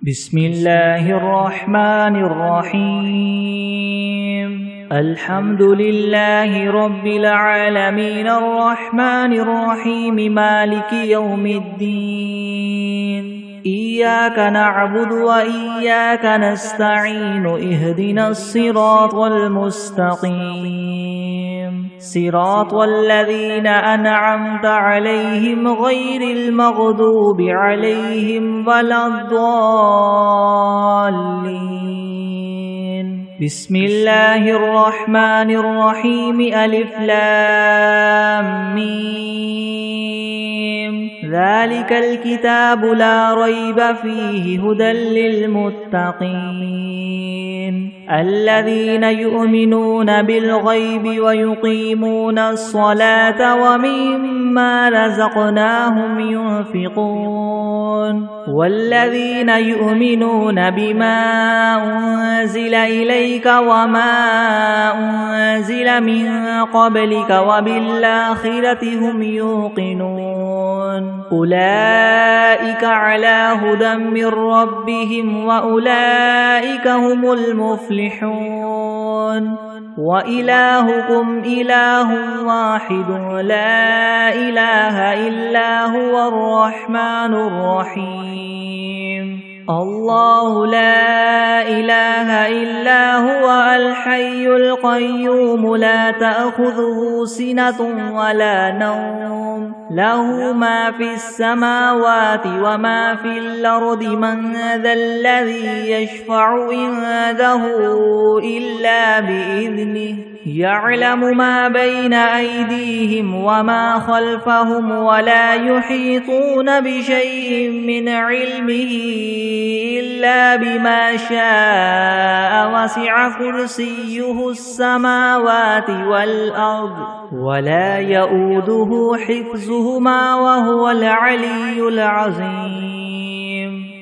بسم الله الرحمن الرحيم الحمد لله رب العالمين الرحمن الرحيم مالك يوم الدين إياك نعبد وإياك نستعين اهدنا الصراط المستقيم صراط الذين أنعمت عليهم غير المغضوب عليهم ولا الضالين بسم الله الرحمن الرحيم ألف لام ميم ذلك الكتاب لا ريب فيه هدى للمتقين الذين يؤمنون بالغيب ويقيمون الصلاة ومما رزقناهم ينفقون والذين يؤمنون بما أنزل إليك وما أنزل من قبلك وبالآخرة هم يوقنون أولئك على هدى من ربهم وأولئك هم المفلحون وإلهكم إله واحد لا إله إلا هو الرحمن الرحيم الله لا إله إلا هو الحي القيوم لا تأخذه سنة ولا نوم له ما في السماوات وما في الأرض من ذا الذي يشفع عنده إلا بإذنه يعلم ما بين أيديهم وما خلفهم ولا يحيطون بشيء من علمه إلا بما شاء وسع كرسيه السماوات والأرض ولا يؤوده حفظهما وهو العلي العظيم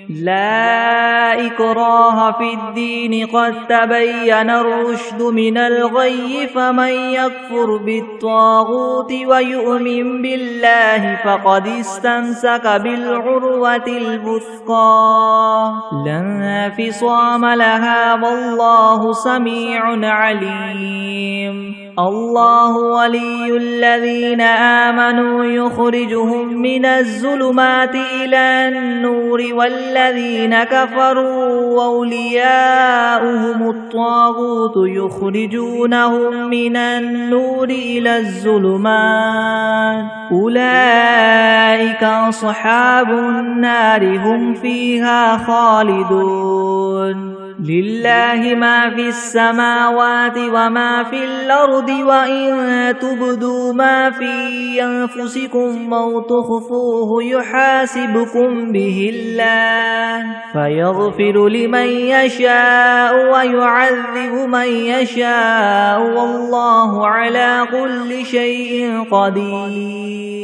لا إكراه في الدين قد تبين الرشد من الغي فمن يكفر بالطاغوت ويؤمن بالله فقد استمسك بالعروة الوثقى لا انفصام لها والله سميع عليم الله ولي الذين آمنوا يخرجهم من الظلمات إلى النور والذين كفروا أولياؤهم الطاغوت يخرجونهم من النور إلى الظلمات أولئك أصحاب النار هم فيها خالدون لله ما في السماوات وما في الأرض وإن تبدوا ما في أنفسكم أو تخفوه يحاسبكم به الله فيغفر لمن يشاء ويعذب من يشاء والله على كل شيء قدير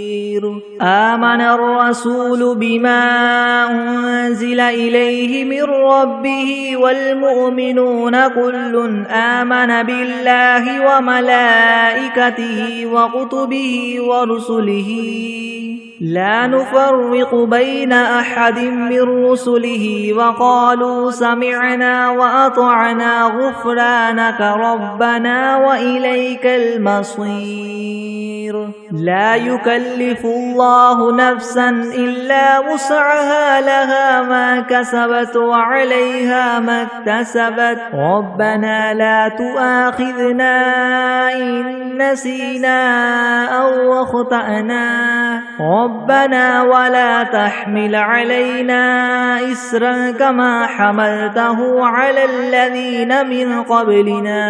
آمن الرسول بما أنزل إليه من ربه والمؤمنون كل آمن بالله وملائكته وكتبه ورسله لا نفرق بين أحد من رسله وقالوا سمعنا وأطعنا غفرانك ربنا وإليك المصير لا يكلف الله نفسا إلا وسعها لها ما كسبت وعليها ما اكتسبت ربنا لا تؤاخذنا إن نسينا أو أخطأنا ربنا ولا تحمل علينا إسرا كما حملته على الذين من قبلنا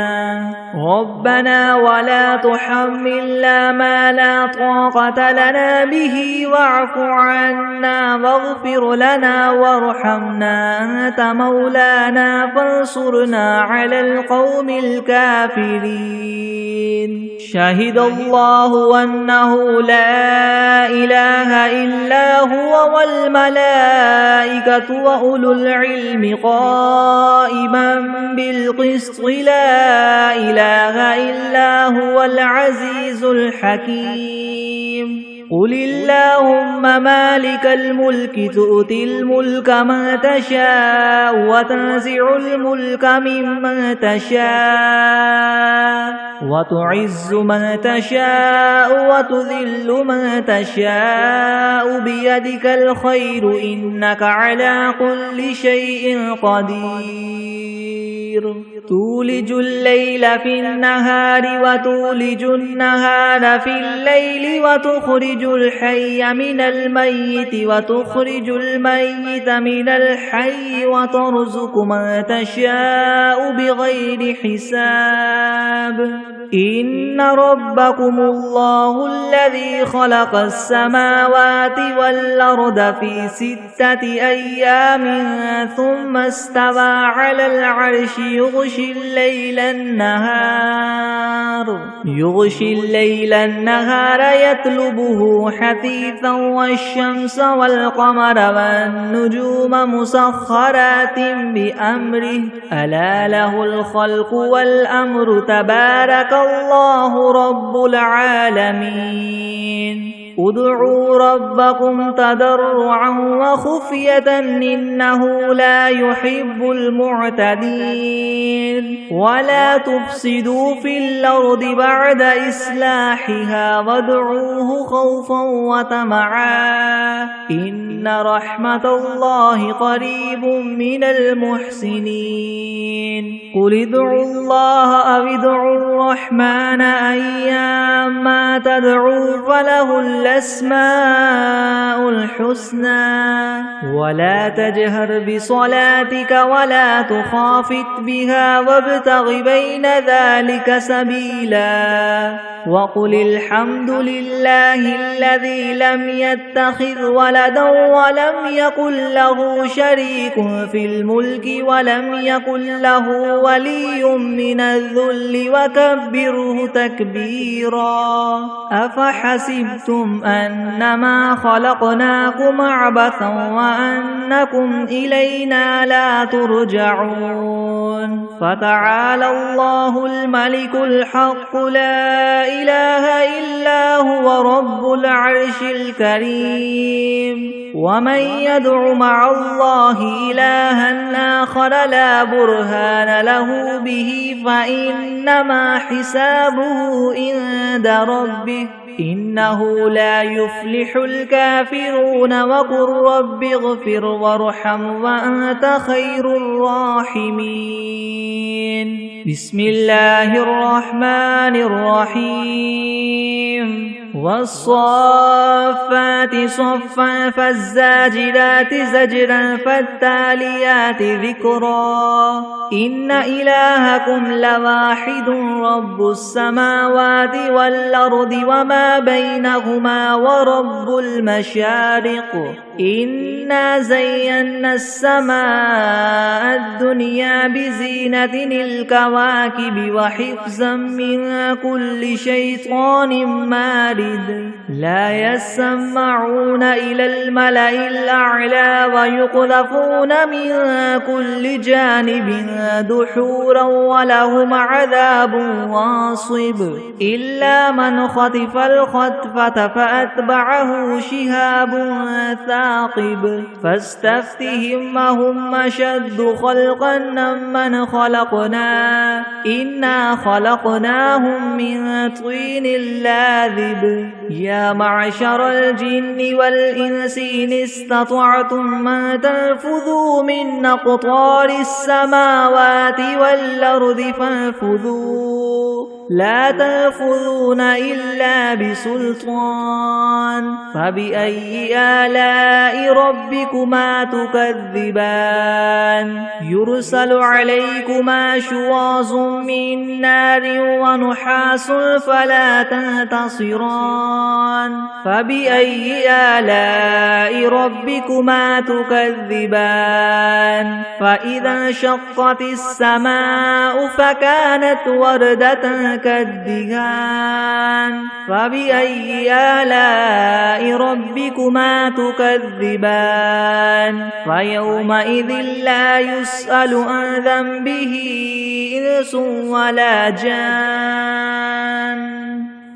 ربنا ولا تحملنا ما لا طاقة لنا به واعف عنا واغفر لنا وارحمنا أنت مولانا فانصرنا على القوم الكافرين شهد الله أنه لا إله إلا هو والملائكة وأولو العلم قائما بالقسط لا إله إلا هو العزيز الحكيم قل اللهم مالك الملك تؤتي الملك من تشاء وتنزع الملك ممن تشاء وتعز من تشاء وتذل من تشاء بيدك الخير إنك على كل شيء قدير تولج الليل في النهار وتولج النهار في الليل وتخرج الحي من الميت وتخرج الميت من الحي وترزق من تشاء بغير حساب إن ربكم الله الذي خلق السماوات والأرض في 6 أيام ثم استوى على العرش يغشي الليل النهار يطلبه حثيثا والشمس والقمر والنجوم مسخرات بأمره ألا له الخلق والأمر تبارك الله رب العالمين ادعوا ربكم تضرعا وخفية إنه لا يحب المعتدين ولا تفسدوا في الأرض بعد إصلاحها وادعوه خوفا وطمعا إن رحمة الله قريب من المحسنين قل ادعوا الله أو ادعوا الرحمن أيما تدعوا فله الأسماء الحسنى ولا تجهر بصلاتك ولا تخافت بها وابتغ بين ذلك سبيلا وقل الحمد لله الذي لم يتخذ ولدا ولم يكن له شريك في الملك ولم يكن له ولي من الذل وكبره تكبيرا أفحسبتم أنما خلقناكم عبثا وأنكم إلينا لا ترجعون فتعالى الله الملك الحق لا إله إلا هو رب العرش الكريم ومن يدع مع الله إلها آخر لا برهان له به فإنما حسابه عند ربه إنه لا يفلح الكافرون وقل رب اغفر وارحم وأنت خير الراحمين بسم الله الرحمن الرحيم والصافات صفا فالزاجرات زجرا فالتاليات ذكرا إن إلهكم لواحد رب السماوات والأرض وما بينهما ورب المشارق إنا زينا السماء الدنيا بزينة الكواكب وحفظا من كل شيطان مارد لا يسمعون إلى الملأ الأعلى ويقذفون من كل جانب دحورا ولهم عذاب واصب إلا من خطف الخطفة فأتبعه شهاب ثاقب فاستفتهم هم أشد خلقا ممن خلقنا إنا خلقناهم من طين لاذب يا معشر الجن والإنس إن استطعتم أن تنفذوا من أقطار السماوات والأرض فانفذوا لا تنفذون إلا بسلطان فبأي آلاء ربكما تكذبان يرسل عليكما شواظ من نار ونحاس فلا تنتصران فبأي آلاء ربكما تكذبان فإذا انشقت السماء فكانت وردة كالدهان فبأي آلاء ربكما تكذبان فيومئذ لا يسأل عن ذنبه إنس ولا جان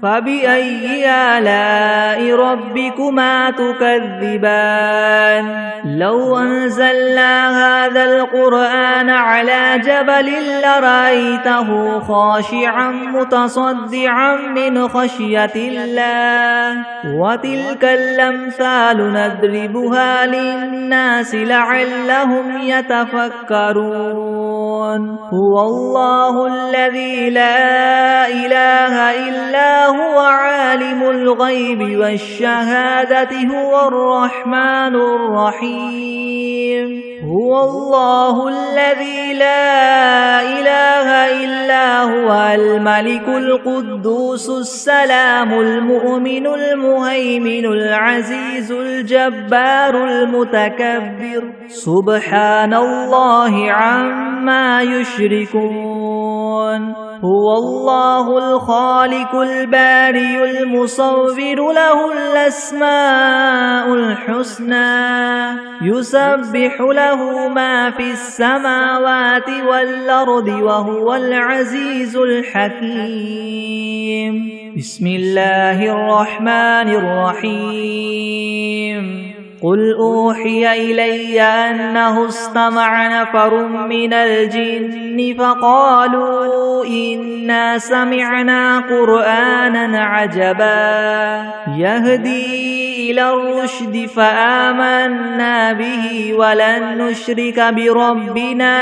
فبأي آلاء ربكما تكذبان لو أنزلنا هذا القرآن على جبل لرأيته خاشعا متصدعا من خشية الله وتلك الأمثال نضربها للناس لعلهم يتفكرون هو الله الذي لا إله إلا هو عالم الغيب والشهادة هو الرحمن الرحيم هو الله الذي لا إله إلا هو الملك القدوس السلام المؤمن المهيمن العزيز الجبار المتكبر سبحان الله عما يشركون هو الله الخالق البارئ المصور له الأسماء الحسنى يسبح له ما في السماوات والأرض وهو العزيز الحكيم بسم الله الرحمن الرحيم قل أوحي إلي أنه استمع نفر من الجن فقالوا إنا سمعنا قرآنا عجبا يهدي إلى الرشد فآمنا به ولن نشرك بربنا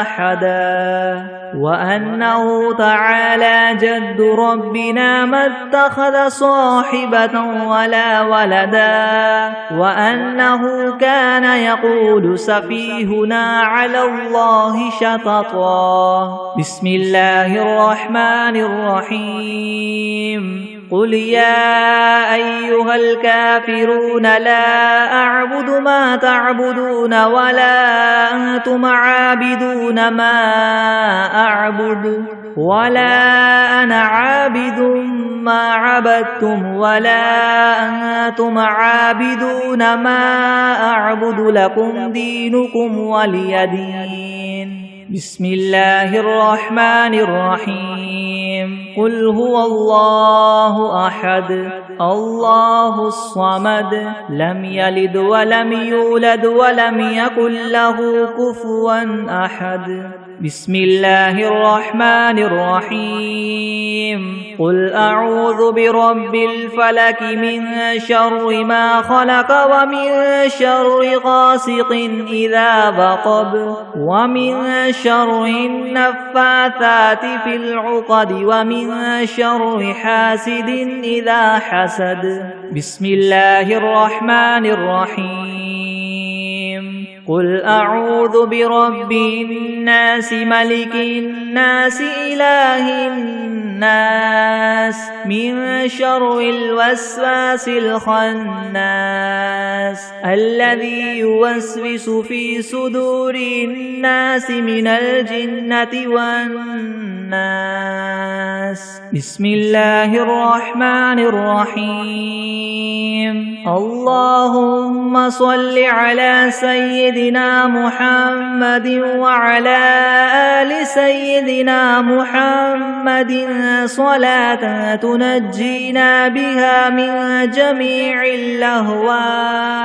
أحدا وأنه تعالى جد ربنا ما اتخذ صاحبة ولا ولدا وأنه كان يقول سفيهنا على الله شططا بسم الله الرحمن الرحيم قل يا أيها الكافرون لا أعبد ما تعبدون ولا أنتم عابدون ما أعبد ولا أنا عابد ما عبدتم ولا أنتم عابدون ما أعبد لكم دينكم ولي دين بسم الله الرحمن الرحيم قل هو الله أحد الله الصمد لم يلد ولم يولد ولم يكن له كفوا أحد بسم الله الرحمن الرحيم قل أعوذ برب الفلك من شر ما خلق ومن شر غاسق إذا وقب ومن شر النفاثات في العقد ومن شر حاسد إذا حسد بسم الله الرحمن الرحيم قل أعوذ برب الناس ملك الناس إله الناس من شر الوسواس الخناس الذي يوسوس في صدور الناس من الجنة والناس بسم الله الرحمن الرحيم اللهم صل على سيدنا محمد وعلى آل سيدنا محمد صلاة تنجينا بها من جميع الأهوال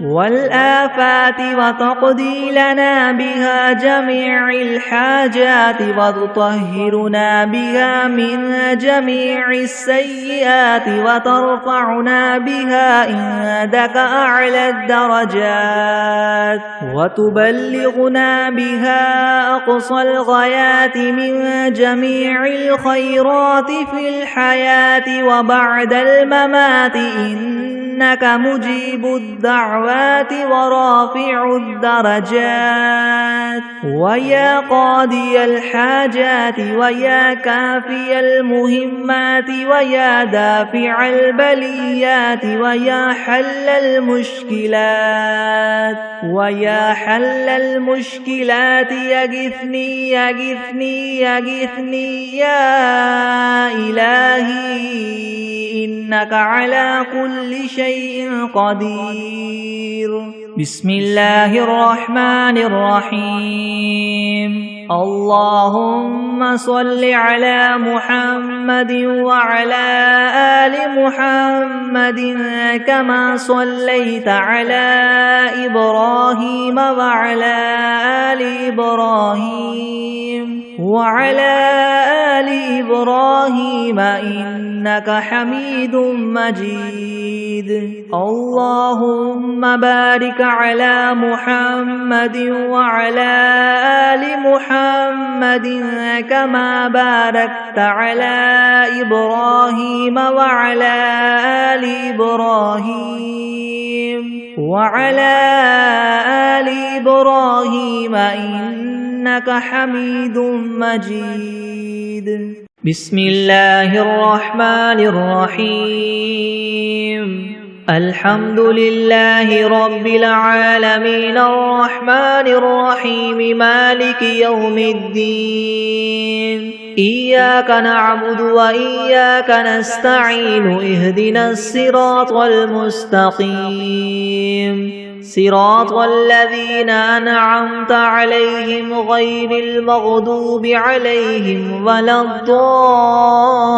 والآفات وتقضي لنا بها جميع الحاجات وتطهرنا بها من جميع السيئات وترفعنا بها عندك أعلى الدرجات وتبلغنا بها أقصى الغايات من جميع الخيرات في الحياة وبعد الممات إنك مجيب الدعوات ورافع الدرجات ويا قاضي الحاجات ويا كافي المهمات ويا دافع البليات ويا حل المشكلات ويا حل المشكلات يغثني يغثني يغثني يا إلهي إنك على كل شيء قدير بسم الله الرحمن الرحيم اللهم صل على محمد وعلى آل محمد كما صليت على إبراهيم وعلى آل إبراهيم إنك حميد مجيد اللهم بارك على محمد وعلى آل محمد كما باركت على إبراهيم وعلى آل إبراهيم إنك حميد مجيد بسم الله الرحمن الرحيم الحمد لله رب العالمين الرحمن الرحيم مالك يوم الدين إياك نعبد وإياك نستعين اهدنا الصراط المستقيم صراط الذين أنعمت عليهم غير المغضوب عليهم ولا الضالين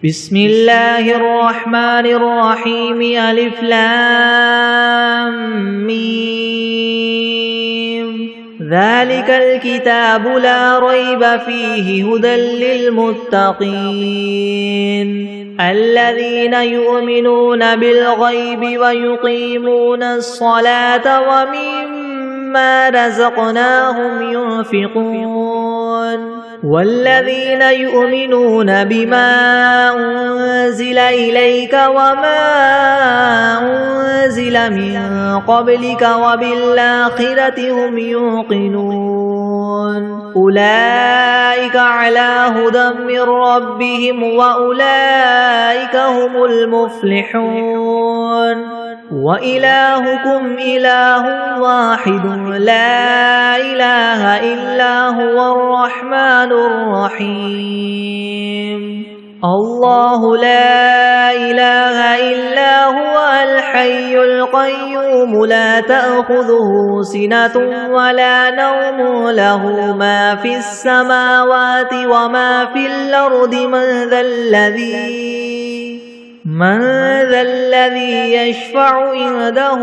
بسم الله الرحمن الرحيم ألف لام ميم ذلك الكتاب لا ريب فيه هدى للمتقين الذين يؤمنون بالغيب ويقيمون الصلاة ومما رزقناهم ينفقون والذين يؤمنون بما أنزل إليك وما أنزل من قبلك وبالآخرة هم يوقنون أولئك على هدى من ربهم وأولئك هم المفلحون وإلهكم إله واحد لا إله إلا هو الرحمن الرحيم الله لا إله إلا هو الحي القيوم لا تأخذه سنة ولا نوم له ما في السماوات وما في الأرض من ذا الذي يشفع عنده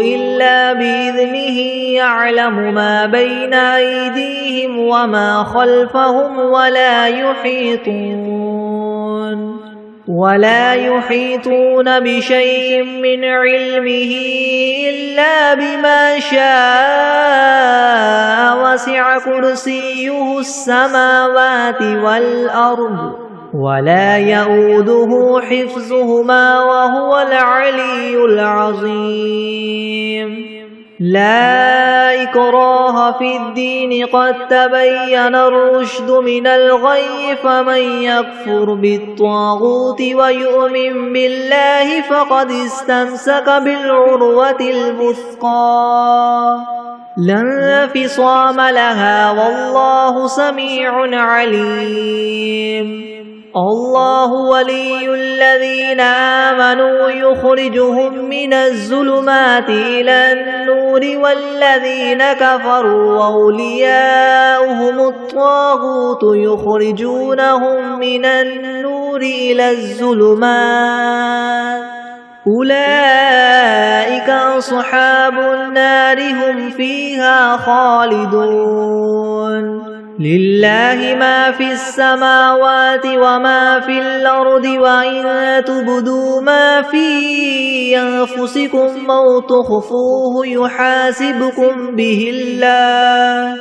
إلا بإذنه يعلم ما بين أيديهم وما خلفهم ولا يحيطون بشيء من علمه إلا بما شاء وسع كرسيه السماوات والأرض ولا يؤوده حفظهما وهو العلي العظيم لا إكراه في الدين قد تبين الرشد من الغي فمن يكفر بالطاغوت ويؤمن بالله فقد استمسك بالعروة الوثقى لا انفصام لها والله سميع عليم الله ولي الذين آمنوا يخرجهم من الظلمات إلى النور والذين كفروا أولياؤهم الطاغوت يخرجونهم من النور إلى الظلمات أولئك أصحاب النار هم فيها خالدون لله ما في السماوات وما في الأرض وإن تبدوا ما في أنفسكم أو تخفوه يحاسبكم به الله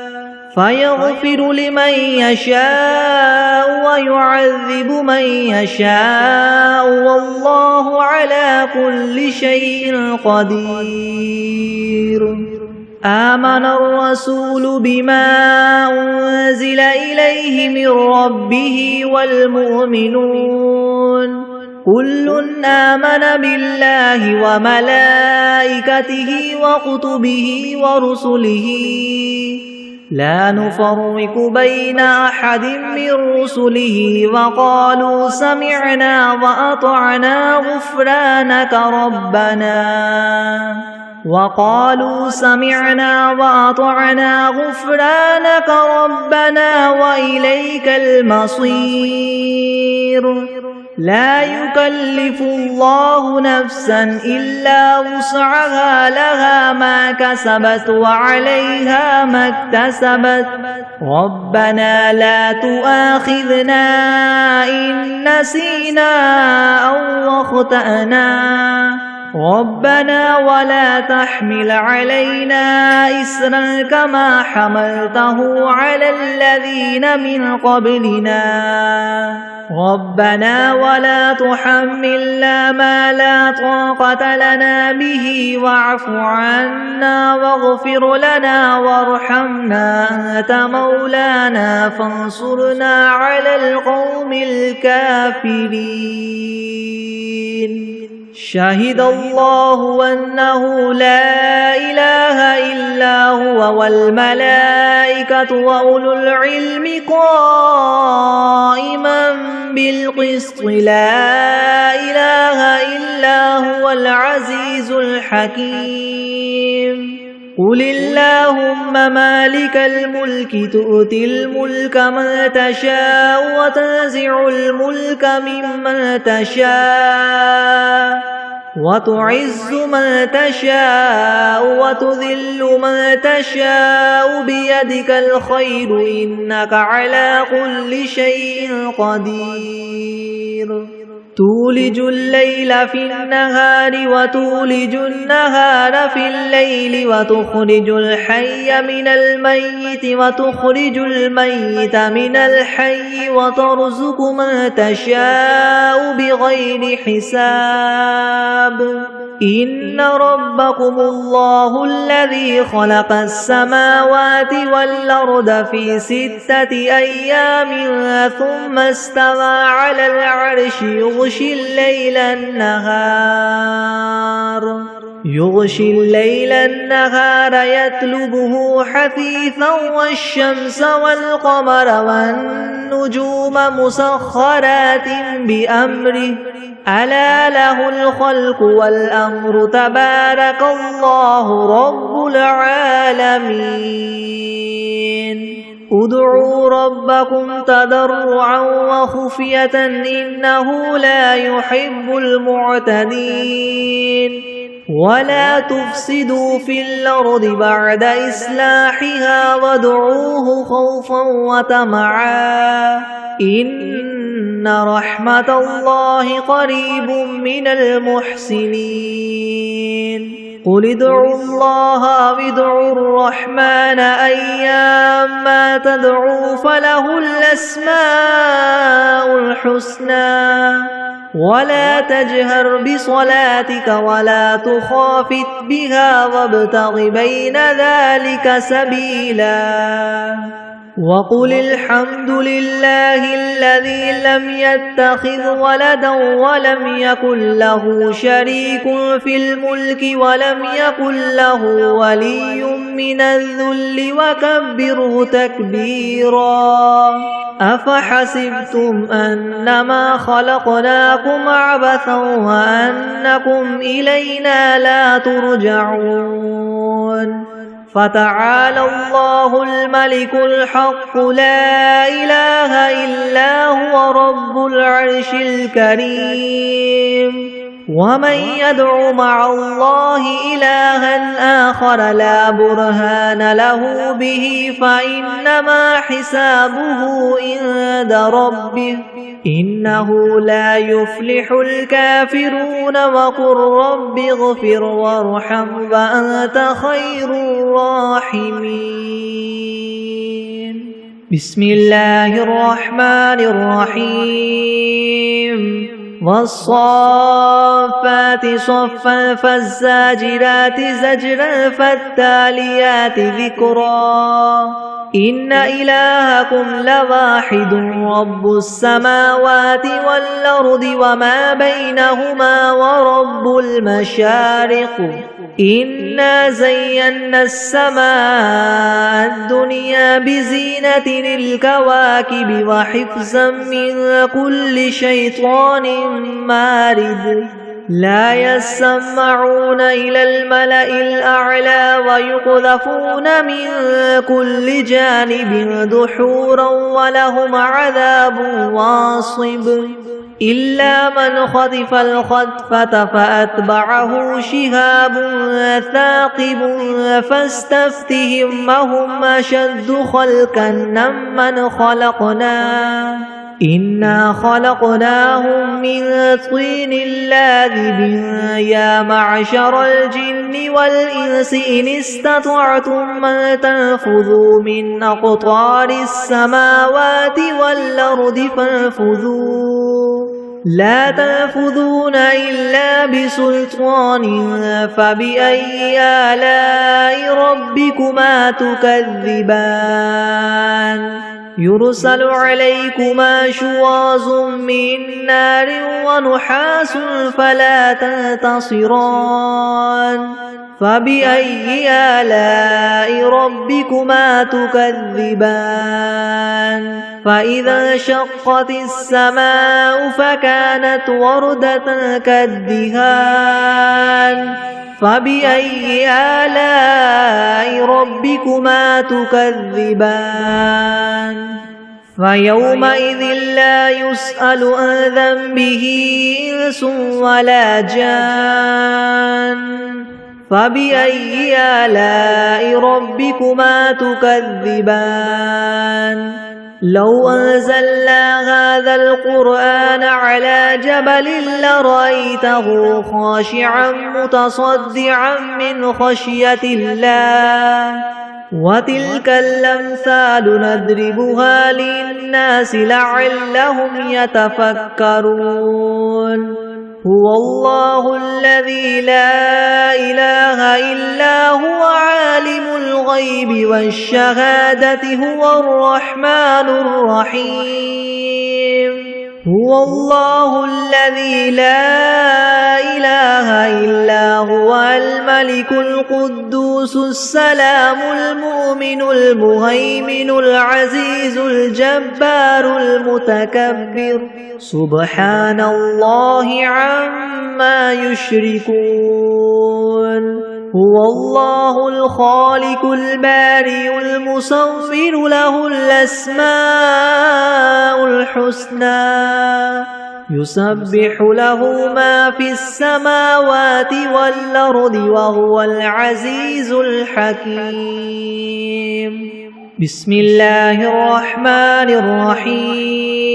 فيغفر لمن يشاء ويعذب من يشاء والله على كل شيء قدير آمن الرسول بما أنزل إليه من ربه والمؤمنون كل آمن بالله وملائكته وكتبه ورسله لا نفرق بين أحد من رسله وقالوا سمعنا وأطعنا غفرانك ربنا وإليك المصير لا يكلف الله نفسا إلا وسعها لها ما كسبت وعليها ما اكتسبت ربنا لا تؤاخذنا إن نسينا أو أخطأنا ربنا ولا تحمل علينا إسرا كما حملته على الذين من قبلنا ربنا ولا تحملنا ما لا طاقة لنا به واعف عنا واغفر لنا وارحمنا أنت مولانا فانصرنا على القوم الكافرين شهد الله أنه لا إله إلا هو والملائكة وأولو العلم قائما بالقسط لا إله إلا هو العزيز الحكيم قل اللهم مالك الملك تؤتي الملك من تشاء وتنزع الملك ممن تشاء وتعز من تشاء وتذل من تشاء بيدك الخير إنك على كل شيء قدير تولج الليل في النهار وتولج النهار في الليل وتخرج الحي من الميت وتخرج الميت من الحي وترزق من تشاء بغير حساب إن ربكم الله الذي خلق السماوات والأرض في 6 أيام ثم استوى على العرش يغشي الليل النهار يطلبه حثيثا والشمس والقمر والنجوم مسخرات بأمره ألا له الخلق والأمر تبارك الله رب العالمين ادعوا ربكم تضرعا وخفية إنه لا يحب المعتدين ولا تفسدوا في الأرض بعد إصلاحها وادعوه خوفا وطمعا إن رحمة الله قريب من المحسنين قل ادعوا الله وادعوا الرحمن أيما تدعوا فله الأسماء الحسنى ولا تجهر بصلاتك ولا تخافت بها وابتغ بين ذلك سبيلا وقل الحمد لله الذي لم يتخذ ولدا ولم يكن له شريك في الملك ولم يكن له ولي من الذل وكبره تكبيرا أفحسبتم أنما خلقناكم عبثا وأنكم إلينا لا ترجعون فتعالى الله الملك الحق لا إله إلا هو رب العرش الكريم ومن يدع مع الله إلها آخر لا برهان له به فإنما حسابه عند ربه إنه لا يفلح الكافرون وقل رب اغفر وارحم وأنت خير الراحمين بسم الله الرحمن الرحيم والصافات صفا فالزاجرات زجرا فالتاليات ذكرا إن إلهكم لواحد رب السماوات والأرض وما بينهما ورب المشارق إنا زينا السماء الدنيا بزينة الكواكب وحفظا من كل شيطان مارد لا يسمعون إلى الملأ الأعلى ويقذفون من كل جانب دحورا ولهم عذاب واصب إلا من خطف الخطفة فأتبعه شهاب ثاقب فاستفتهم أهم أشد خلقا ممن خلقنا إنا خلقناهم من طين لاذب يا معشر الجن والإنس إن استطعتم أن تنفذوا من أقطار السماوات والأرض فانفذوا لا تنفذون إلا بسلطان فبأي آلاء ربكما تكذبان يرسل عليكما شواظ من نار ونحاس فلا تنتصران فبأي آلاء ربكما تكذبان فإذا انشقت السماء فكانت وردة كالدهان فبأي آلاء ربكما تكذبان فيومئذ لا يسأل عن ذنبه إنس ولا جان فبأي آلاء ربكما تكذبان لو أنزلنا هذا القرآن على جبل لرأيته خاشعا متصدعا من خشية الله وتلك الأمثال نضربها للناس لعلهم يتفكرون هو الله الذي لا إله إلا هو عالم الغيب والشهادة هو الرحمن الرحيم هو الله الذي لا إله إلا هو الملك القدوس السلام المؤمن المهيمن العزيز الجبار المتكبر سبحان الله عما يشركون هو الله الخالق البارئ المصور له الأسماء الحسنى يسبح له ما في السماوات والأرض وهو العزيز الحكيم بسم الله الرحمن الرحيم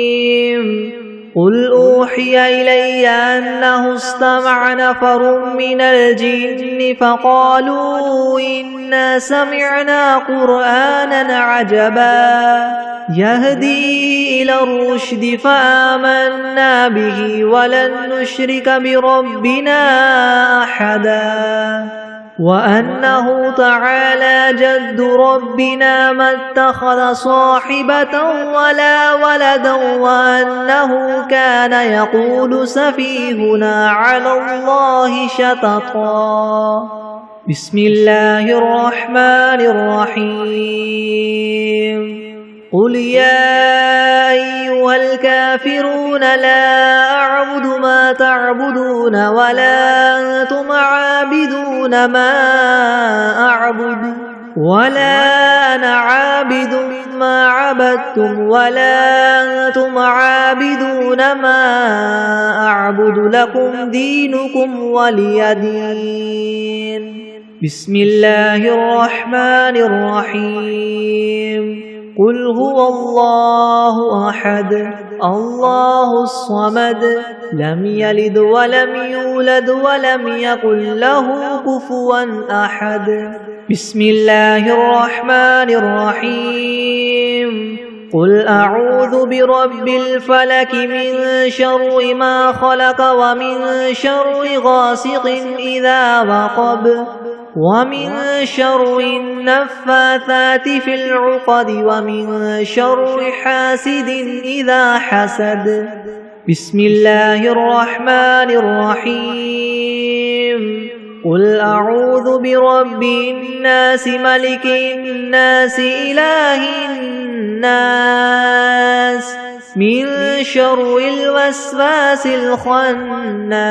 قل أوحي إلي أنه استمع نفر من الجن فقالوا إنا سمعنا قرآنا عجبا يهدي إلى الرشد فآمنا به ولن نشرك بربنا أحدا وأنه تعالى جد ربنا ما اتخذ صاحبة ولا ولدا وأنه كان يقول سفيهنا على الله شططا بسم الله الرحمن الرحيم قل يا أيها الكافرون لا أعبد ما تعبدون ولا أنتم عابدون ما أعبد ولا أنا عابد ما عبدتم ولا أنتم عابدون ما أعبد لكم دينكم ولي دين بسم الله الرحمن الرحيم قل هو الله أحد الله الصمد لم يلد ولم يولد ولم يكن له كفوا أحد بسم الله الرحمن الرحيم قل أعوذ برب الفلك من شر ما خلق ومن شر غاسق إذا وقب ومن شر النفاثات في العقد ومن شر حاسد إذا حسد. بسم الله الرحمن الرحيم. قل أعوذ برب الناس ملك الناس إله الناس من شر الوسواس الخناس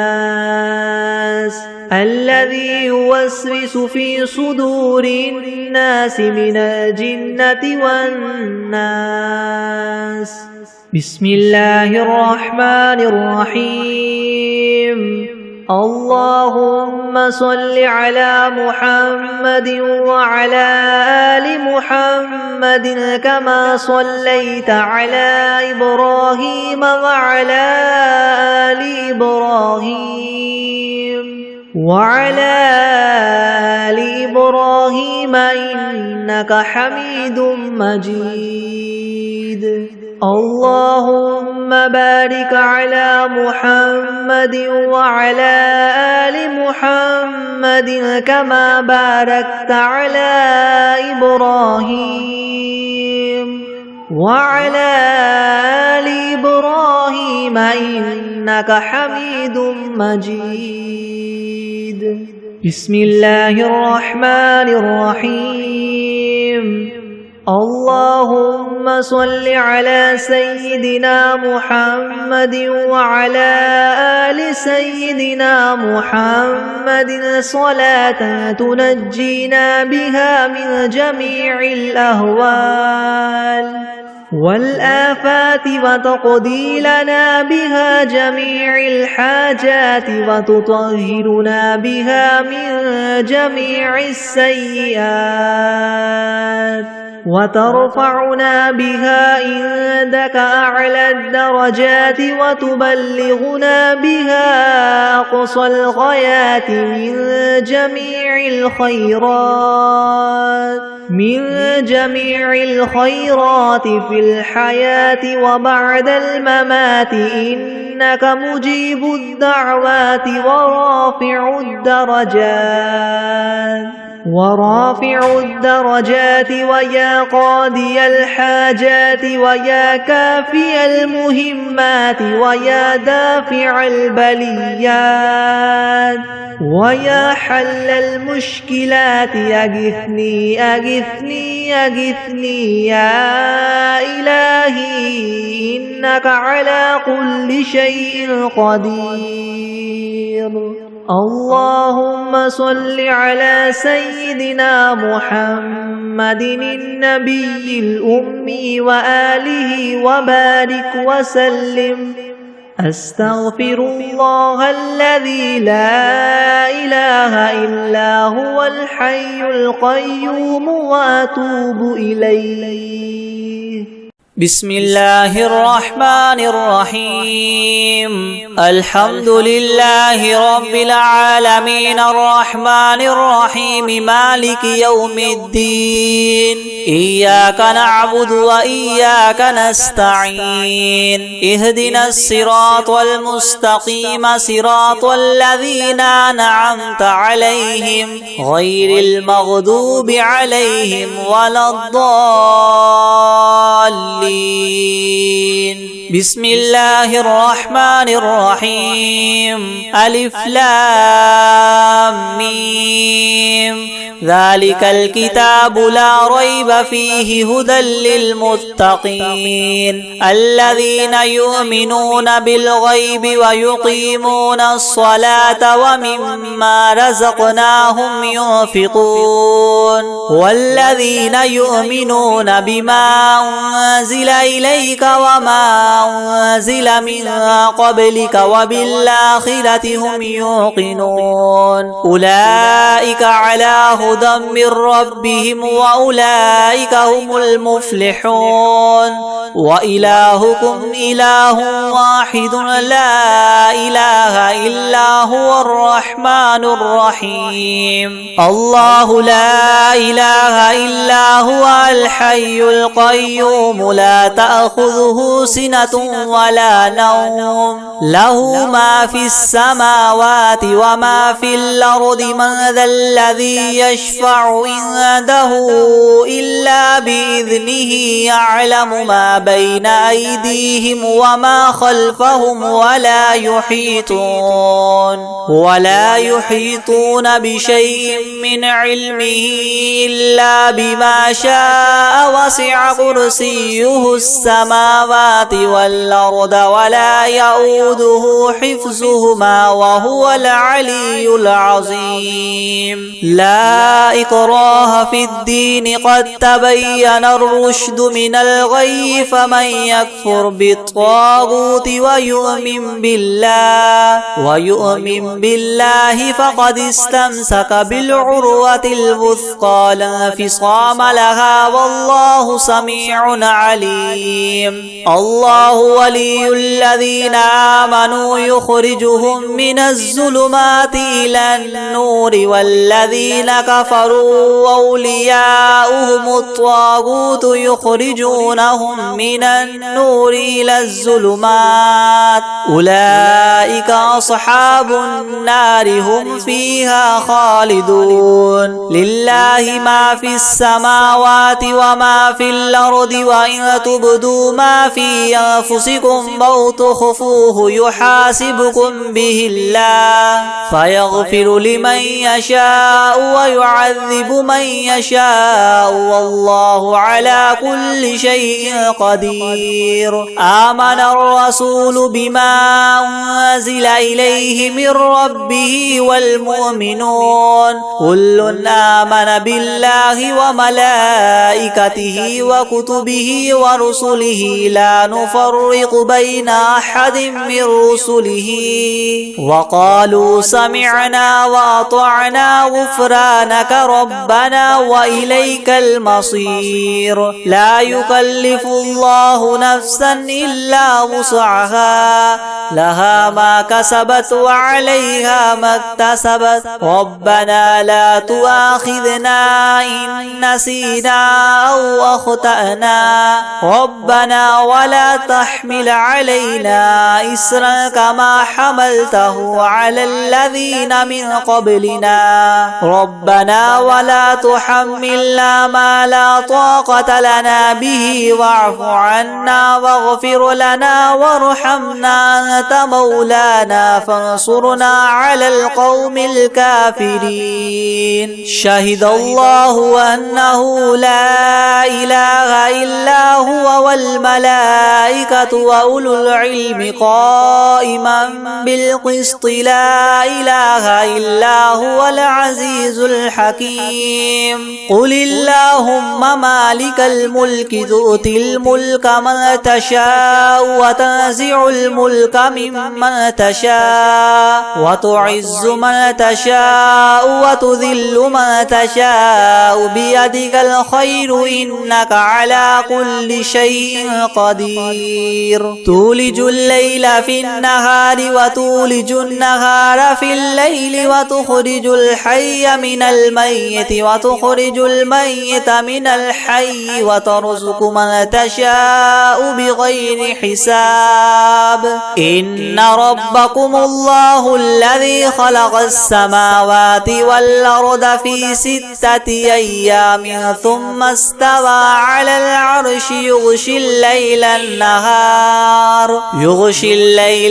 الذي يوسوس في صدور الناس من الجنة والناس. بسم الله الرحمن الرحيم. اللهم صل على محمد وعلى آل محمد كما صليت على إبراهيم وعلى آل إبراهيم إنك حميد مجيد. اللهم بارك على محمد وعلى آل محمد كما باركت على إبراهيم وعلى آل إبراهيم إنك حميد مجيد. بسم الله الرحمن الرحيم. اللهم صل على سيدنا محمد وعلى آل سيدنا محمد صلاة تنجينا بها من جميع الأهوال والآفات وتقضي لنا بها جميع الحاجات وتطهرنا بها من جميع السيئات وترفعنا بها عندك أعلى الدرجات وتبلغنا بها أقصى الغايات من جميع الخيرات في الحياة وبعد الممات إنك مجيب الدعوات ورافع الدرجات ويا قاضي الحاجات ويا كافي المهمات ويا دافع البليات ويا حل المشكلات أغثني أغثني أغثني يا إلهي إنك على كل شيء قدير. اللهم صل على سيدنا محمد النبي الأمي وآله وبارك وسلم. أستغفر الله الذي لا إله إلا هو الحي القيوم وأتوب إليه. بسم الله الرحمن الرحيم. الحمد لله رب العالمين الرحمن الرحيم مالك يوم الدين. إياك نعبد وإياك نستعين. اهدنا الصراط المستقيم صراط الذين أنعمت عليهم غير المغضوب عليهم ولا الضالين. بسم الله الرحمن الرحيم. ألف لام ميم. ذلك الكتاب لا ريب فيه هدى للمتقين الذين يؤمنون بالغيب ويقيمون الصلاة ومما رزقناهم ينفقون والذين يؤمنون بما أنزل إليك وما أنزل من قبلك وبالآخرة هم يوقنون أولئك على هدى من ربهم وأولئك هم المفلحون وإلهكم إله واحد لا إله إلا هو الرحمن الرحيم الله لا إله إلا هو الحي القيوم لا تأخذه سنة ولا نوم له ما في السماوات وما في الأرض من ذا الذي يشفع عنده إلا بإذنه يعلم ما بين أيديهم وما خلفهم ولا يحيطون بشيء من علمه إلا بما شاء وسع كرسيه السماوات والأرض ولا يؤوده حفظهما وهو العلي العظيم لا إكراه في الدين قد تبين الرشد من الغي فمن يكفر بالطاغوت ويؤمن بالله فقد استمسك بالعروة الوثقى لا انفصام لها والله سميع عليم الله ولي الذين آمنوا يخرجهم من الظلمات إلى النور والذين كفروا أولياؤهم الطاغوت يخرجونهم من النور إلى الظلمات أولئك أصحاب النار هم فيها خالدون لله ما في السماوات وما في الأرض وإن تبدوا ما في أنفسكم أو تخفوه يحاسبكم به الله فيغفر لمن يشاء ويعذب من يشاء والله على كل شيء قدير آمن الرسول بما أنزل إليه من ربه والمؤمنون كل آمن بالله وملائكته وكتبه ورسله لا نفرق بين أحد من رسله وقالوا سمعنا وأطعنا غفرانك ربنا وإليك المصير لا يكلف الله نفسا إلا وسعها لها ما كسبت وعليها ما اكتسبت ربنا لا تؤاخذنا إن نسينا أو أخطأنا ربنا ولا تحمل علينا إسرا كما حملته على الذين من قبلنا ربنا ولا تحملنا ما لا طاقة لنا به واعف عنا واغفر لنا وارحمنا أنت مولانا فانصرنا على القوم الكافرين شهد الله أنه لا إله إلا هو والملائكة وأولو العلم قائما بالقسط لا إله إلا هو العزيز الحكيم قل اللهم مالك الملك تؤتي الملك من تشاء وتنزع الملك ممن تشاء وتعز من تشاء وتذل من تشاء بيدك الخير إنك على كل شيء قدير تولج الليل في النهار وتولج النهار في الليل وتخرج الحي من الميت وتخرج الميت من الحي وترزق من تشاء بغير حساب إن ربكم الله الذي خلق السماوات والأرض في 6 أيام ثم استوى على العرش يغشي الليل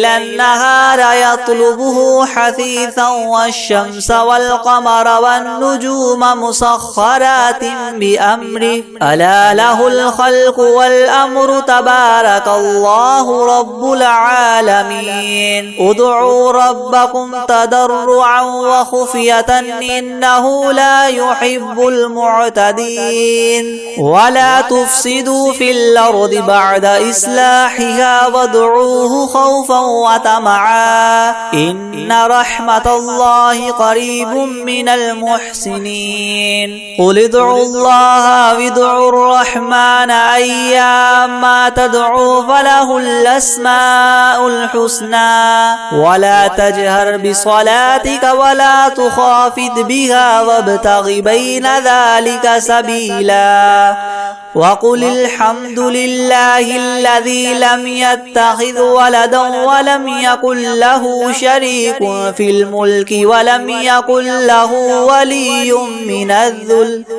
النهار يطلبه حثيثا والشمس والقمر والنجوم مسخرات بأمره ألا له الخلق والأمر تبارك الله رب العالمين ادعوا ربكم تضرعا وخفية إنه لا يحب المعتدين ولا تفسدوا في الأرض بعد إصلاحها وادعوه خوفا وطمعا إن رحمة الله قريب من المحسنين المحسنين قل ادعوا الله وادعوا الرحمن أيما تدعوا فله الأسماء الحسنى ولا تجهر بصلاتك ولا تخافت بها وابتغ بين ذلك سبيلا وقل الحمد لله الذي لم يتخذ ولدا ولم يكن له شريك في الملك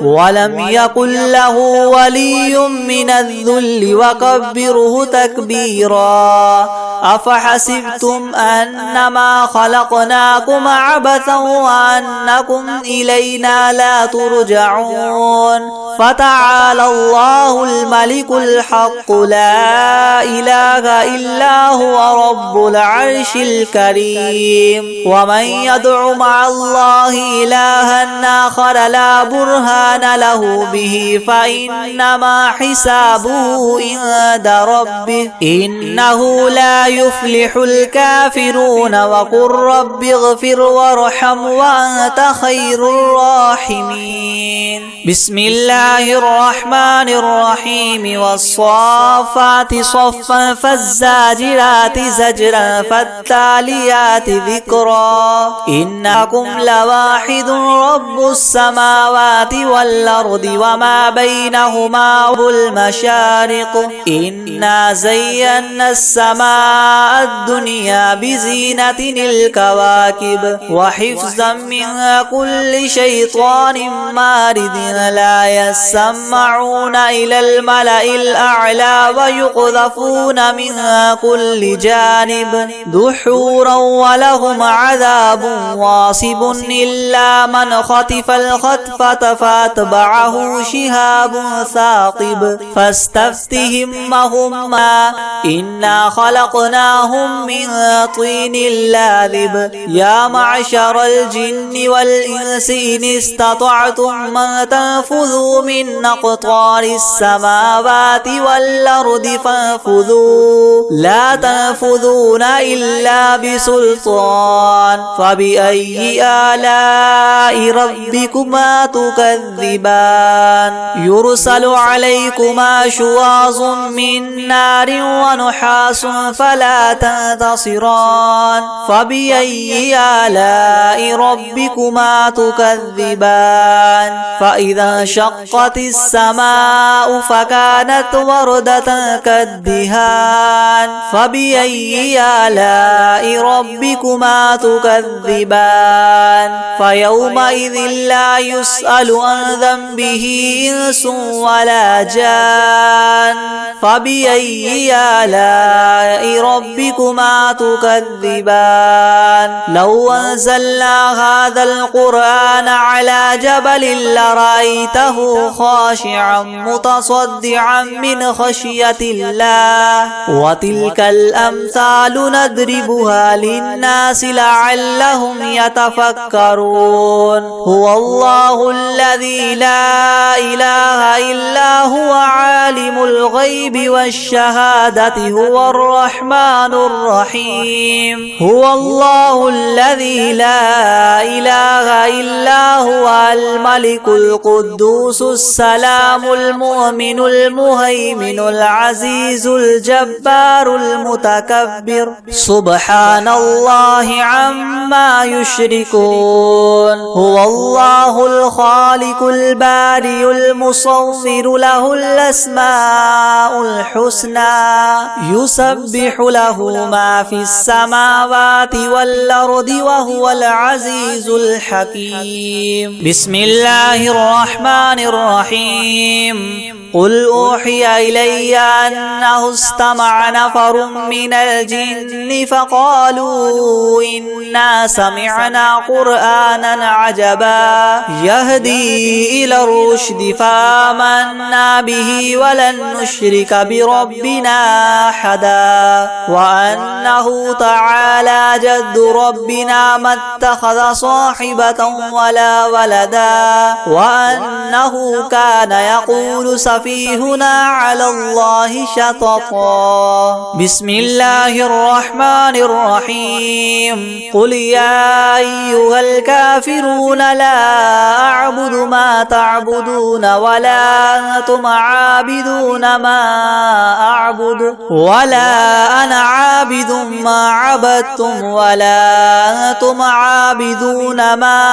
ولم يكن له ولي من الذل وكبره تكبيرا أفحسبتم أنما خلقناكم عبثا وأنكم إلينا لا ترجعون فتعالى الله الملك الحق لا إله إلا هو رب العرش الكريم ومن يدع مع الله إلها آخر لا برهان له به فإنما حسابه عند ربه إنه لا يفلح الكافرون وقل رب اغفر وارحم وأنت خير الراحمين بسم الله الرحمن الرحيم والصافات صفا فالزاجرات زجرا فالتاليات ذكرا إنكم لواحد رب السماوات والأرض وما بينهما المشارق إنا زينا السماء الدنيا بزينة الكواكب وحفظا من كل شيطان مارد لا يسمعون إلى الملأ الأعلى ويقذفون من كل جانب دحورا ولهم عذاب واصب إلا من خطف الخطفة فاتبعه شهاب ثاقب فاستفتهم وهما إنا خلقناهم من طين لاذب يا معشر الجن والإنس إن استطعتم أن تنفذوا من أقطار السماوات والأرض فانفذوا لا تنفذون إلا بسلطان فبأي آلاء ربكما تكذبان يرسل عليكما شواظ من نار ونحاس فلا تنتصران فبأي آلاء ربكما تكذبان فإذا انشقت السماء فكانت وردة كالدهان فبأي آلاء ربكما تكذبان فيومئذ لا يسأل عن ذنبه إنس ولا جان فبأي آلاء ربكما تكذبان لو أنزلنا هذا القرآن على جبل لرأيته خاشعا متصدعا من خشية الله وتلك الأمثال نضربها للناس لعلهم يتفكرون هو الله الذي لا إله إلا هو عالم الغيب والشهادة هو الرحمن الرحيم هو الله الذي لا إله إلا هو الملك القدوس السلام المؤمن المهيمن العزيز الجبار المتكبر سبحان الله عما يشركون هو الله الخالق البارئ المصور له الأسماء الحسنى يسبح له ما في السماوات والأرض وهو العزيز الحكيم بسم الله الرحمن الرحيم قل أوحي إلي أنه استمع نفر من الجن فقالوا إنا سمعنا قرآنا عجبا يهدي إلى الرشد فآمنا به ولن نشرك بربنا أحدا وأنه تعالى جد ربنا ما اتخذ صاحبة ولا ولدا وأنه كان يقول سفيهنا سفيهنا على الله شططا. بسم الله الرحمن الرحيم. قل يا أيها الكافرون لا أعبد ما تعبدون ولا أنتم عابدون ما أعبد ولا أنا عابد ما عبدتم ولا أنتم عابدون ما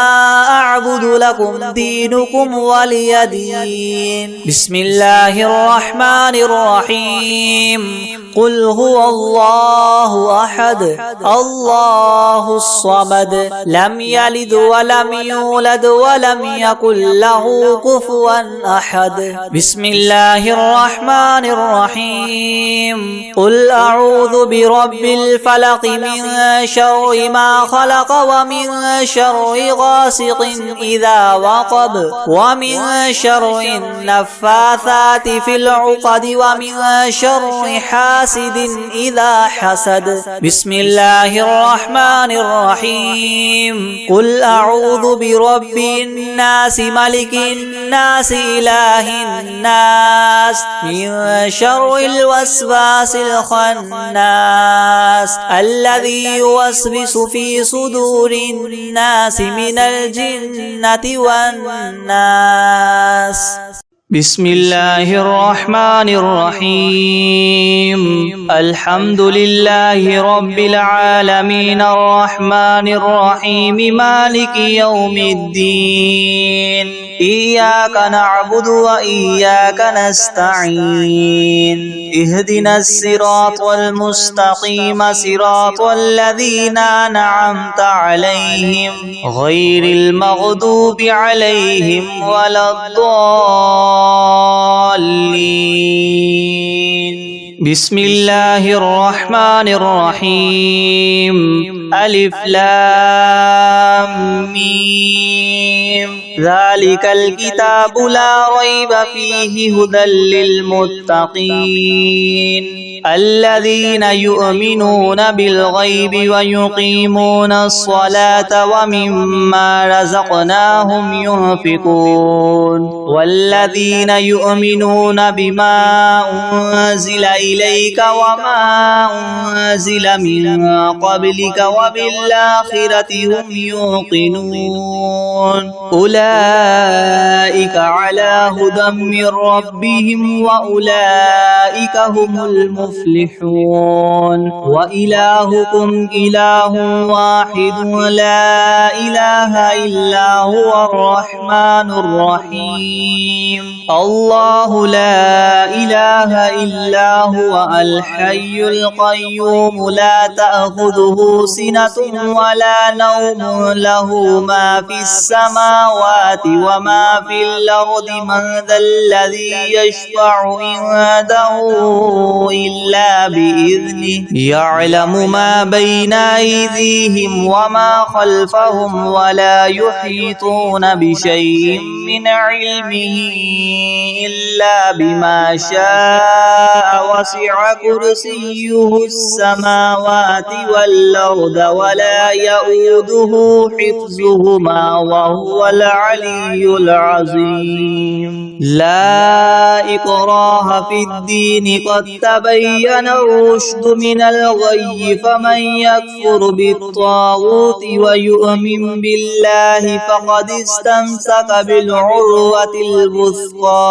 أعبد لكم دينكم ولي دين. بسم الله الرحمن الرحيم. قل هو الله أحد الله الصمد لم يلد ولم يولد ولم يكن له كفوا أحد. بسم الله الرحمن الرحيم. قل أعوذ برب الفلق من شر ما خلق ومن شر غاسق إذا وقب ومن شر النفاثات في العقد ومن شر حاسد إذا حسد. بسم الله الرحمن الرحيم. قل أعوذ برب الناس ملك الناس إله الناس من شر الوسواس الخناس الذي يوسوس في صدور الناس من الجنة والناس. بسم الله الرحمن الرحيم. الحمد لله رب العالمين الرحمن الرحيم مالك يوم الدين. إياك نعبد وإياك نستعين. اهدنا الصراط المستقيم صراط الذين أنعمت عليهم غير المغضوب عليهم ولا الضالين. بسم الله الرحمن الرحيم. ألف لام ميم. ذلك الكتاب لا ريب فيه هدى للمتقين الذين يؤمنون بالغيب ويقيمون الصلاة ومما رزقناهم ينفقون والذين يؤمنون بما أنزل إليك وما أنزل من قبلك وبالآخرة هم يوقنون أولئك على هدى من ربهم وأولئك هم المفلحون. وإلهكم إله واحد لا إله إلا هو الرحمن الرحيم. الله لا إله إلا هو الحي القيوم لا تأخذه سنة ولا نوم له ما في السماوات وما في الأرض من ذا الذي يشفع عنده إلا بإذنه يعلم ما بين أيديهم وما خلفهم ولا يحيطون بشيء من علمه إلا بما شاء وسع كرسيه السماوات والأرض ولا يؤوده حفظهما وهو العلي العظيم. لا إكراه في الدين قد تبين الرشد من الغي فمن يكفر بالطاغوت ويؤمن بالله فقد استمسك بالعروة الوثقى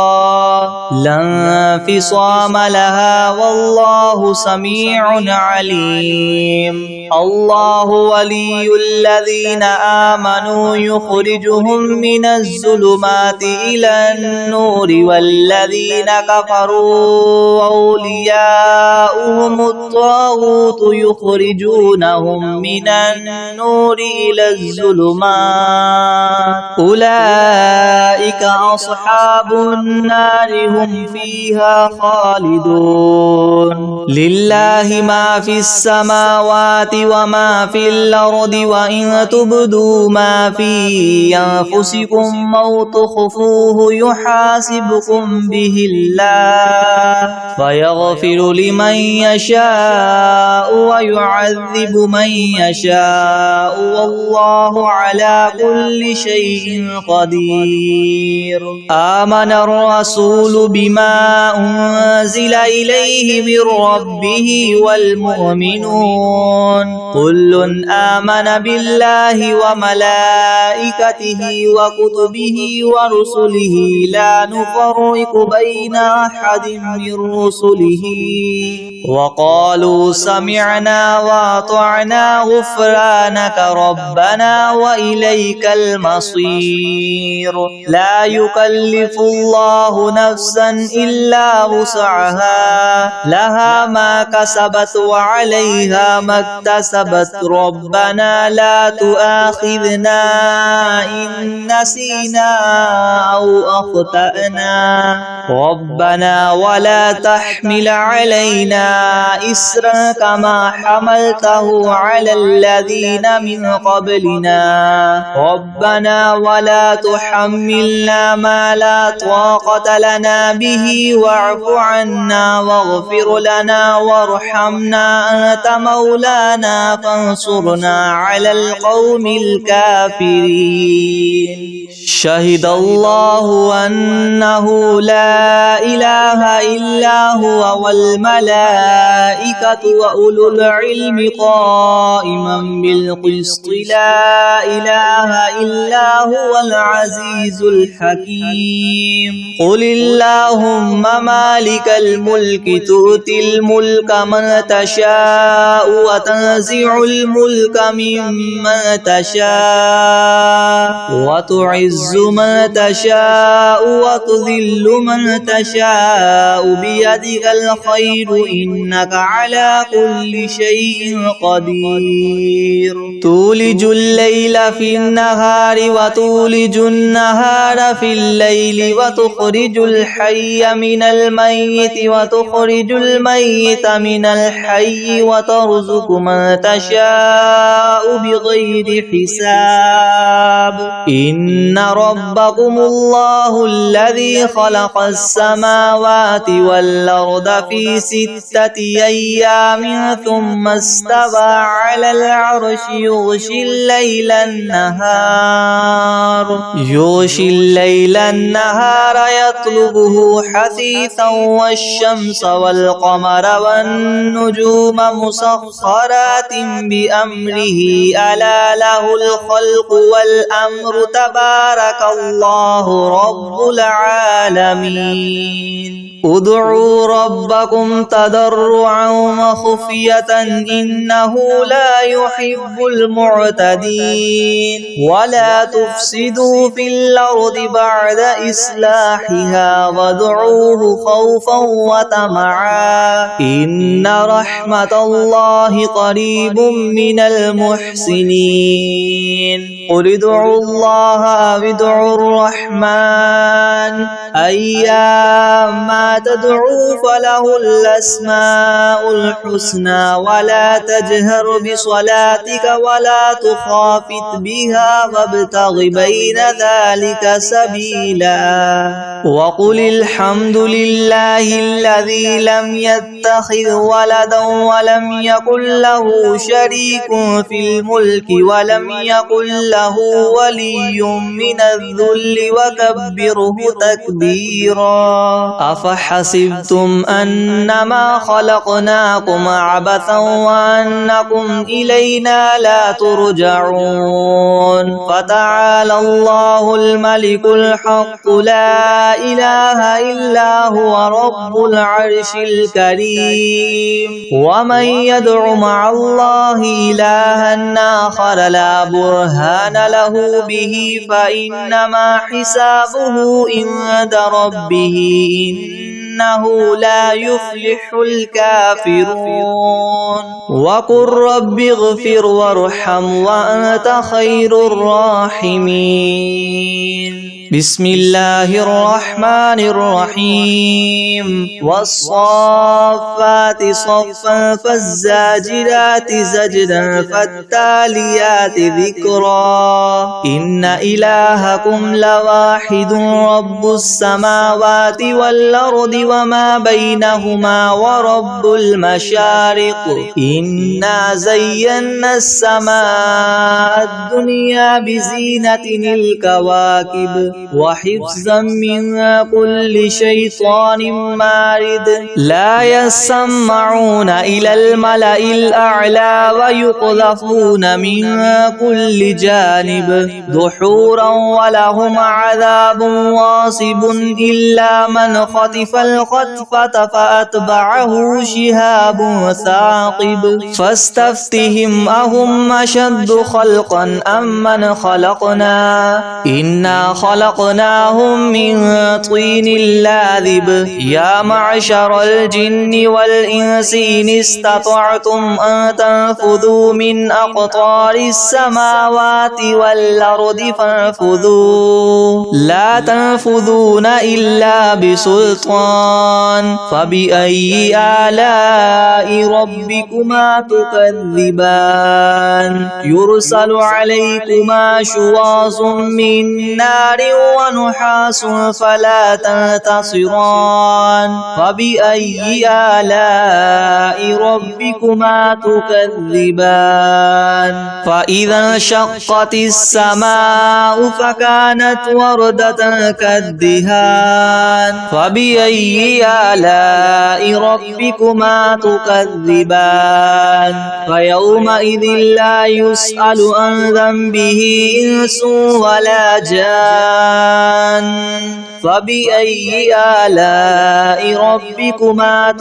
لا انفصام لها والله سميع عليم. الله ولي الذين آمنوا يخرجهم من الظلمات إلى النور والذين كفروا أولياؤهم الطاغوت يخرجونهم من النور إلى الظلمات أولئك أصحاب النار هم فيها خالدون. لله ما في السماوات وما في الأرض وإن تبدوا ما في أنفسكم أو تخفوه يحاسبكم به الله فيغفر لمن يشاء ويعذب من يشاء والله على كل شيء قدير. آمن الرسول بما أنزل إليه من ربه والمؤمنون كل آمن بالله وملائكته وكتبه ورسله لا نفرق بين أحد من رسله وقالوا سمعنا وأطعنا غفرانك ربنا وإليك المصير. لا يكلف الله نفسا إلا وسعها لها ما كسبت وعليها ما اكتسبت ربنا لا تؤاخذنا إن نسينا أو أخطأنا ربنا ولا تحمل علينا إسرا كما حملته على الذين من قبلنا ربنا ولا تحملنا ما لا طاقة لنا به واعف عنا واغفر لنا وارحمنا أنت مولانا فانصرنا على القوم الكافرين. شهد الله أنه لا إله إلا هو والملائكة وأولو العلم قائما بالقسط لا إله إلا هو العزيز الحكيم. قل اللهم مالك الملك تؤتي الملك من تشاء وتنزع الملك ممن تشاء وتعز من تشاء وتذل من تشاء بيدك الخير إنك على كل شيء قدير. تولج الليل في النهار وتولج النهار في الليل وتخرج الحي من الميت وتخرج الميت من الحي وترزق من تشاء بغير حساب. إن ربكم الله الذي خلق السماوات والأرض في 6 أيام ثم استوى على العرش يغشي الليل النهار يطلبه حثيثا والشمس والقمر والنجوم مسخرات بأمره ألا له الخلق والأمر تبارك الله رب العالمين. ادعوا ربكم تضرعا وخفية إنه لا يحب المعتدين. ولا تفسدوا في الأرض بعد إصلاحها وادعوه خوفا وطمعا إن رحمة الله قريب من المحسنين. قل ادعوا الله أو ادعوا الرحمن أيما تدعوا فله الأسماء الحسنى ولا تجهر بصلاتك ولا تخافت بها وابتغ بين ذلك سبيلا. وقل الحمد لله الذي لم يتخذ ولدا ولم يكن له شريك في الملك ولم يكن له ولي من الذل وكبره تكبيرا. أفحسبتم أنما خلقناكم عبثا وأنكم إلينا لا ترجعون. فتعالى الله الملك الحق لا إله إلا هو رب العرش الكريم. ومن يدع مع الله إلها آخر لا برهان له به فإنما حسابه عند ربه إنه لا يفلح الكافرون. وقل رب اغفر وارحم وأنت خير الراحمين. بسم الله الرحمن الرحيم والصافات صفا فالزاجرات زجرا فالتاليات ذكرا إن إلهكم لواحد رب السماوات والأرض وما بينهما ورب المشارق إنا زينا السماء الدنيا بزينة الكواكب وحفظا من كل شيطان مارد لا يسمعون إلى الملأ الأعلى ويقذفون من كل جانب دحورا ولهم عذاب واصب إلا من خطف الخطفة فأتبعه شهاب ثاقب فاستفتهم أهم أشد خلقا أم من خلقنا إنا خلقناهم من طين لاذب يا معشر الجن والإنس إن استطعتم أن تنفذوا من أقطار السماوات والأرض فانفذوا لا تنفذون إلا بسلطان فبأي آلاء ربكما تكذبان يرسل عليكما شواظ من نار ونحاس فلا تنتصران فبأي آلاء ربكما تكذبان فإذا انشقت السماء فكانت وردة كالدهان فبأي آلاء ربكما تكذبان فيومئذ لا يسأل عن ذنبه إنس ولا جان فبأي آلاء ربكما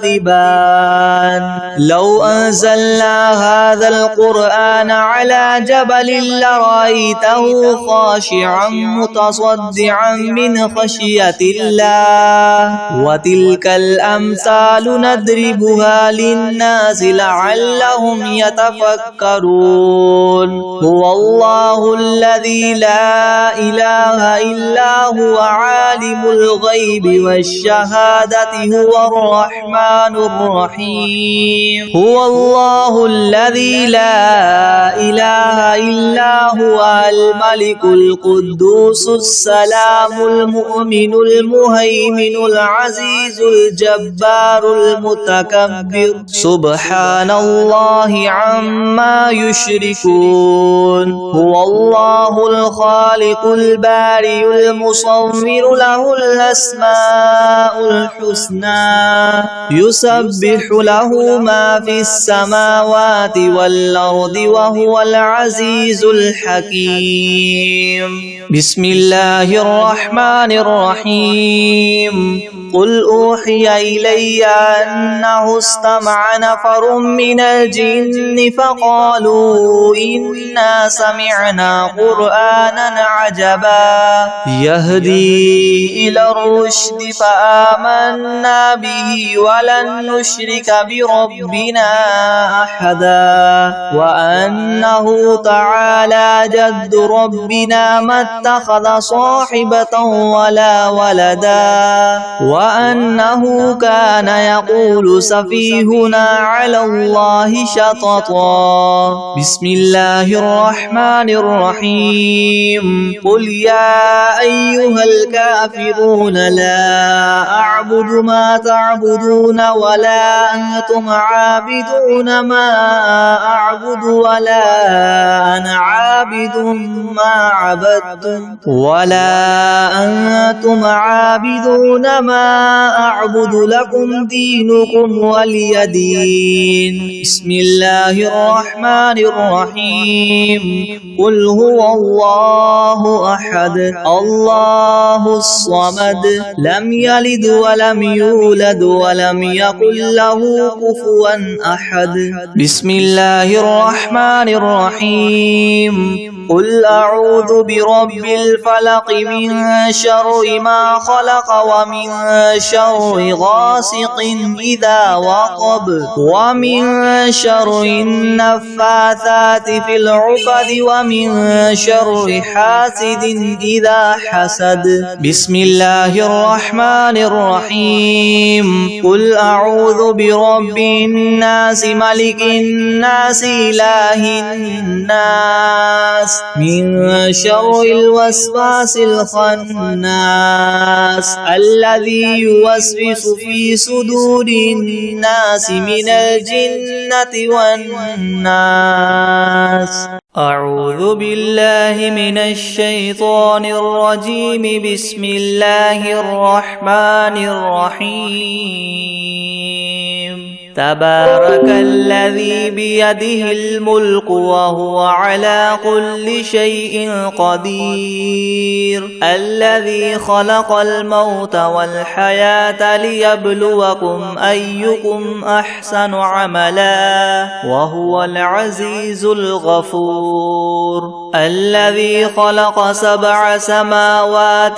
تكذبان لو أنزلنا هذا القرآن على جبل لرأيته خاشعا متصدعا من خشية الله وتلك الأمثال نضربها للناس لعلهم يتفكرون هو الله الذي لا إله إلا هو عالم الغيب والشهادة هو الرحمن الرحيم هو الله الذي لا إله إلا هو الملك القدوس السلام المؤمن المهيمن العزيز الجبار المتكبر سبحان الله عما يشركون هو الله الخالق البارئ المصور له الأسماء الحسنى يسبح له ما في السماوات والأرض وهو العزيز الحكيم بسم الله الرحمن الرحيم قل أوحي إلي أنه استمع نفر من الجن فقالوا إنا سمعنا قرآنا عجبا يهدي إلى الرشد فآمنا به ولن نشرك بربنا أحدا وأنه تعالى جد ربنا ما اتخذ صاحبة ولا ولدا وأنه كان يقول سفيهنا على الله شططا بسم الله الرحمن الرحيم قل يا أيها الكافرون لا أعبد ما تعبدون ولا أنتم عابدون ما أعبد ولا أنا عابد ما عبدتم ولا أنتم عابدون ما أعبد لكم دينكم ولي دين بسم الله الرحمن الرحيم قل هو الله أحد الله الصمد لم يلد ولم يولد ولم يكن له كفوا أحد بسم الله الرحمن الرحيم قل أعوذ برب الفلق من شر ما خلق ومن شر غاسق إذا وقب ومن شر النفاثات في العقد ومن شر حاسد إذا حسد بسم الله الرحمن الرحيم قل أعوذ برب الناس ملك الناس إله الناس من شر الوسواس الخناس الذي يوسوس في صدور الناس من الجنة والناس أعوذ بالله من الشيطان الرجيم بسم الله الرحمن الرحيم تبارك الذي بيده الملك وهو على كل شيء قدير الذي خلق الموت والحياة ليبلوكم أيكم أحسن عملا وهو العزيز الغفور الذي خلق 7 سماوات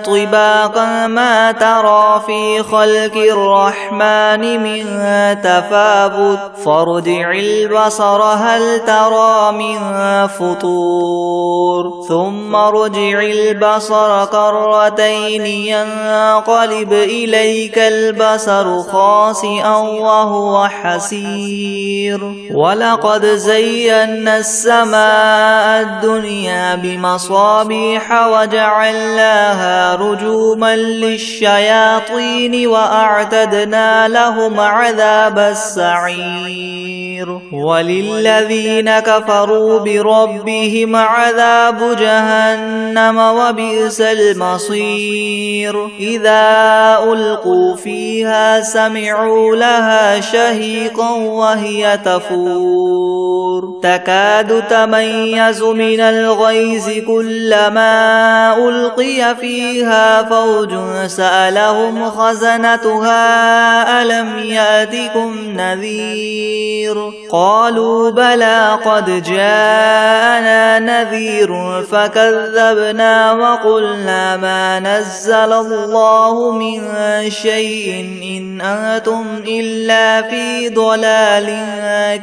طباقا ما ترى في خلق الرحمن من تفاوت فارجع البصر هل ترى من فطور ثم ارجع البصر كرتين ينقلب إليك البصر خاسئا وهو حسير ولقد زينا السماء الدنيا بمصابيح وجعلناها رجوما للشياطين وأعتدنا لهم عذاب السعير وللذين كفروا بربهم عذاب جهنم وبئس المصير إذا ألقوا فيها سمعوا لها شهيقا وهي تفور تكاد تميز من الغيظ كلما ألقي فيها فوج سألهم خزنتها ألم يأتكم نذير قالوا بلى قد جاءنا نذير فكذبنا وقلنا ما نزل الله من شيء إن أنتم إلا في ضلال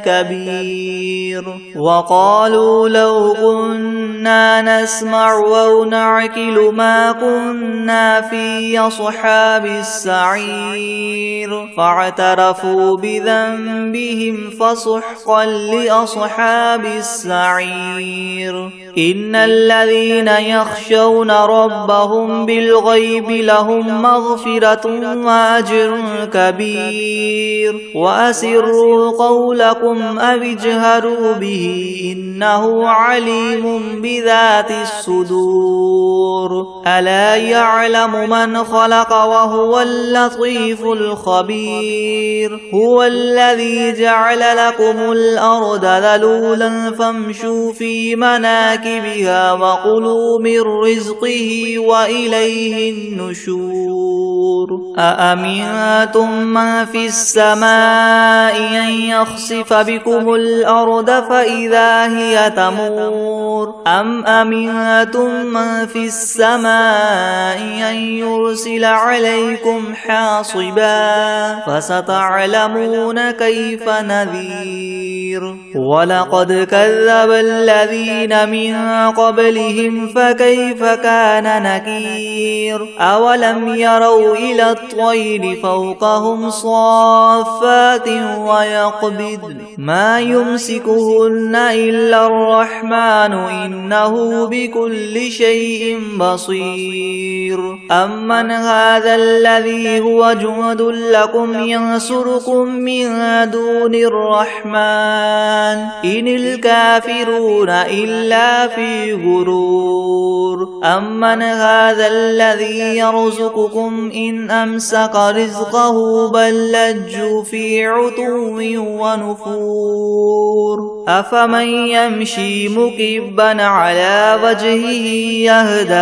كبير وقالوا لو كنا نسمع أو نعقل ما كنا في أصحاب السعير فاعترفوا بذنبهم فسحقا لأصحاب السعير إن الذين يخشون ربهم بالغيب لهم مغفرة وأجر كبير وأسروا قولكم أو اجهروا به إنه عليم بذات الصدور ألا يعلم من خلق وهو اللطيف الخبير هو الذي جعل لكم الأرض ذلولا فامشوا في مناكبها وكلوا من رزقه وإليه النشور أأمنتم من في السماء أن يخسف بكم الأرض فإذا هي تمور أم أمنتم من في السماء أن يرسل عليكم حاصبا فستعلمون كيف نذير ولقد كذب الذين من قبلهم فكيف كان نكير أولم يروا إلى الطير فوقهم صافات ويقبض ما يمسكهن إلا الرحمن إنه بكل شيء بصير أمن هذا الذي هو جند لكم ينصركم من دون الرحمن إن الكافرون إلا في غرور أمن هذا الذي يرزقكم إن أمسك رزقه بل لجوا في عتو ونفور أفمن يمشي مكبا على وجهه يهدى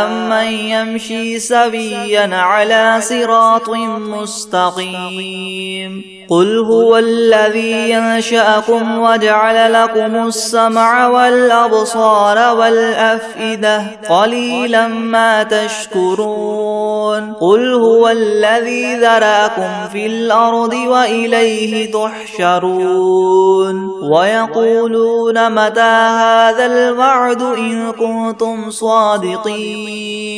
أمن يمشي سويا على صراط مستقيم قل هو الذي أنشأكم وجعل لكم السمع والأبصار والأفئدة قليلا ما تشكرون قل هو الذي ذرأكم في الأرض وإليه تحشرون ويقولون متى هذا الوعد إن كنتم صادقين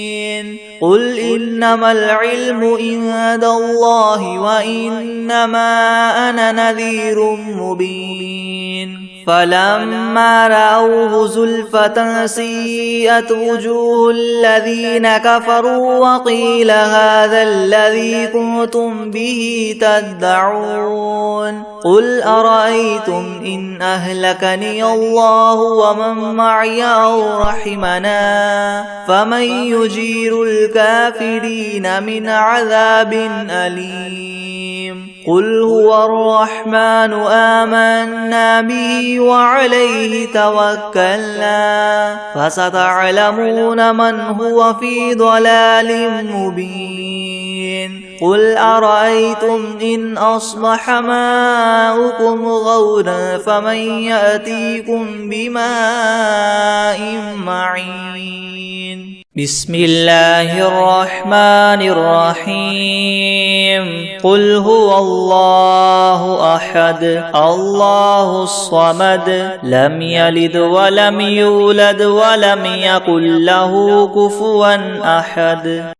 قل إنما العلم عند الله وإنما أنا نذير مبين فلما رأوه زلفة سيئت وجوه الذين كفروا وقيل هذا الذي كنتم به تدعون قل أرأيتم إن أهلكني الله ومن معي أو رحمنا فمن يجير الكافرين من عذاب أليم قل هو الرحمن آمنا به وعليه توكلنا فستعلمون من هو في ضلال مبين قل أرأيتم إن أصبح ماؤكم غورا فمن يأتيكم بماء معين بسم الله الرحمن الرحيم قل هو الله أحد الله الصمد لم يلد ولم يولد ولم يكن له كفوا أحد